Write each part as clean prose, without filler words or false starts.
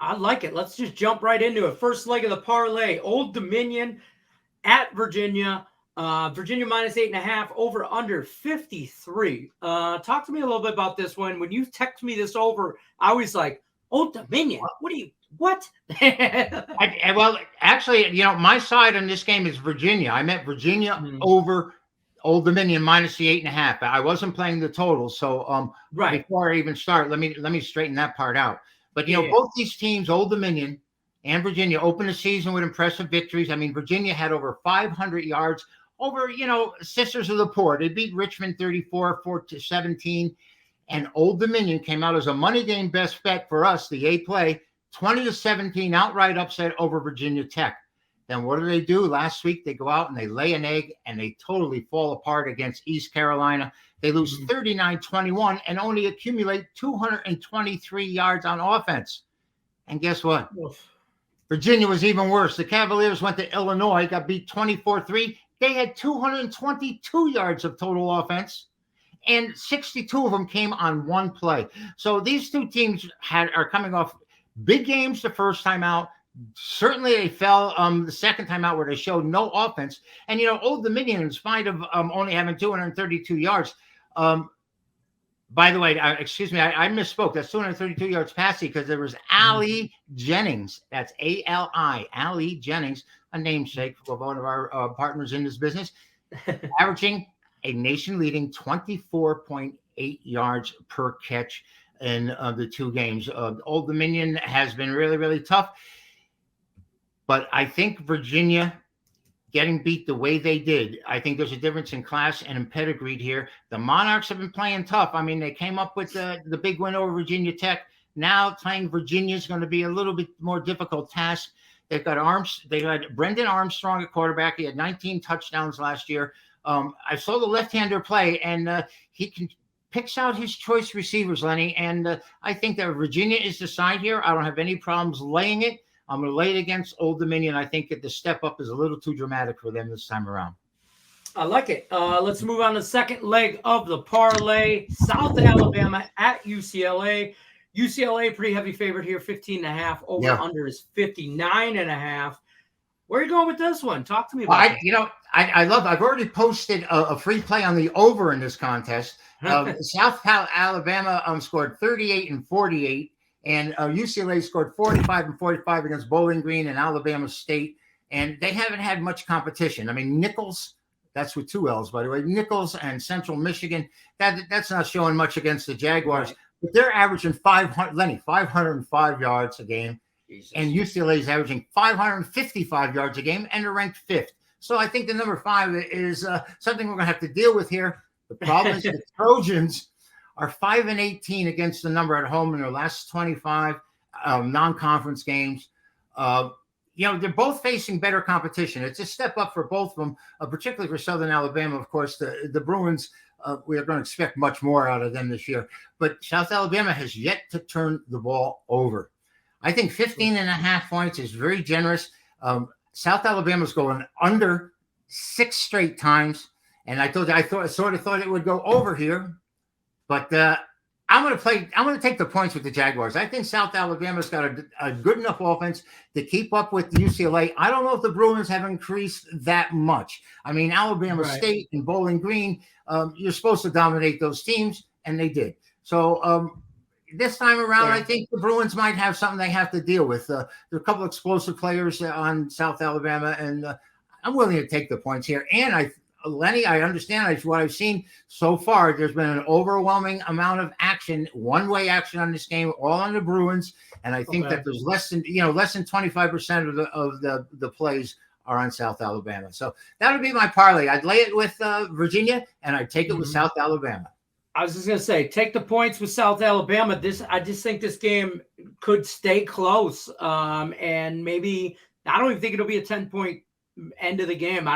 I like it. Let's just jump right into it. First leg of the parlay, Old Dominion at Virginia. Virginia minus 8.5, over under 53. Talk to me a little bit about this one. When you text me this over, I was like, Old Dominion? What? Well, actually, my side on this game is Virginia. I meant Virginia over Old Dominion minus the 8.5. I wasn't playing the total. So before I even start, let me straighten that part out. But both these teams, Old Dominion and Virginia, opened the season with impressive victories. I mean, Virginia had over 500 yards over, Sisters of the Poor. They beat Richmond 34-17. And Old Dominion came out as a money game best bet for us, the A play, 20-17 outright upset over Virginia Tech. Then what do? Last week, they go out and they lay an egg and they totally fall apart against East Carolina. They lose 39-21 and only accumulate 223 yards on offense. And guess what? Virginia was even worse. The Cavaliers went to Illinois, got beat 24-3. They had 222 yards of total offense, and 62 of them came on one play. So these two teams are coming off big games the first time out. Certainly they fell the second time out where they showed no offense. And, Old Dominion, in spite of only having 232 yards, by the way, excuse me, I misspoke. That's 232 yards passing because there was Allie Jennings. That's A-L-I, Allie Jennings, a namesake of one of our partners in this business, averaging a nation-leading 24.8 yards per catch in the two games. Old Dominion has been really, really tough. But I think Virginia getting beat the way they did, I think there's a difference in class and in pedigree here. The Monarchs have been playing tough. I mean, they came up with the big win over Virginia Tech. Now playing Virginia is going to be a little bit more difficult task. They've got They had Brendan Armstrong at quarterback. He had 19 touchdowns last year. I saw the left-hander play, and he picks out his choice receivers, Lenny. And I think that Virginia is the side here. I don't have any problems laying it. I'm going to lay it against Old Dominion. I think that the step up is a little too dramatic for them this time around. I like it. Let's move on to the second leg of the parlay. South Alabama at UCLA. UCLA, pretty heavy favorite here, 15.5. Over under is 59.5. Where are you going with this one? Talk to me about it. I've already posted a free play on the over in this contest. South Alabama scored 38 and 48. And UCLA scored 45 and 45 against Bowling Green and Alabama State. And they haven't had much competition. I mean, Nichols, that's with two L's, by the way, Nichols and Central Michigan, that's not showing much against the Jaguars. Right. But they're averaging 505 yards a game. Jesus. And UCLA is averaging 555 yards a game, and they're ranked 5th. So I think the number 5 is something we're going to have to deal with here. The problem is the Trojans are 5-18 against the number at home in their last 25 non-conference games. They're both facing better competition. It's a step up for both of them, particularly for Southern Alabama. Of course, the Bruins, we are going to expect much more out of them this year. But South Alabama has yet to turn the ball over. I think 15.5 points is very generous. South Alabama's going under 6 straight times. And I sort of thought it would go over here. But I'm going to take the points with the Jaguars. I think South Alabama's got a good enough offense to keep up with UCLA. I don't know if the Bruins have increased that much. I mean, Alabama State and Bowling Green, you're supposed to dominate those teams, and they did. So this time around, I think the Bruins might have something they have to deal with. There are a couple of explosive players on South Alabama, and I'm willing to take the points here. And Lenny, I understand what I've seen so far. There's been an overwhelming amount of action, one-way action on this game, all on the Bruins, and I think that there's less than 25% of the plays are on South Alabama. So that would be my parlay. I'd lay it with Virginia, and I'd take it with South Alabama. I was just going to say, take the points with South Alabama. I just think this game could stay close, and maybe I don't even think it'll be a 10-point end of the game.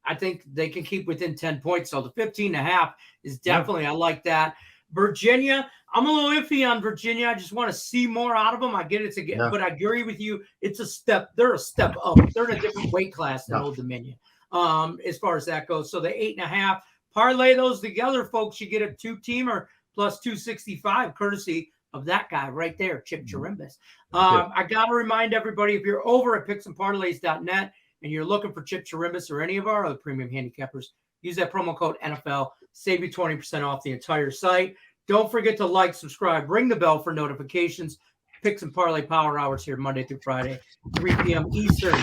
I think they can keep within 10 points. So the 15.5 is definitely, I like that. Virginia, I'm a little iffy on Virginia. I just want to see more out of them. I get it but I agree with you. It's a step. They're a step up. They're in a different weight class than Old Dominion as far as that goes. So the 8.5, parlay those together, folks. You get a 2-teamer plus 265, courtesy of that guy right there, Chip Chirimbes. I got to remind everybody, if you're over at picksandparlays.net and you're looking for Chip Chirimbes or any of our other premium handicappers, use that promo code NFL, save you 20% off the entire site. Don't forget to like, subscribe, ring the bell for notifications. Picks and Parlay Power Hours here Monday through Friday, 3 p.m. Eastern,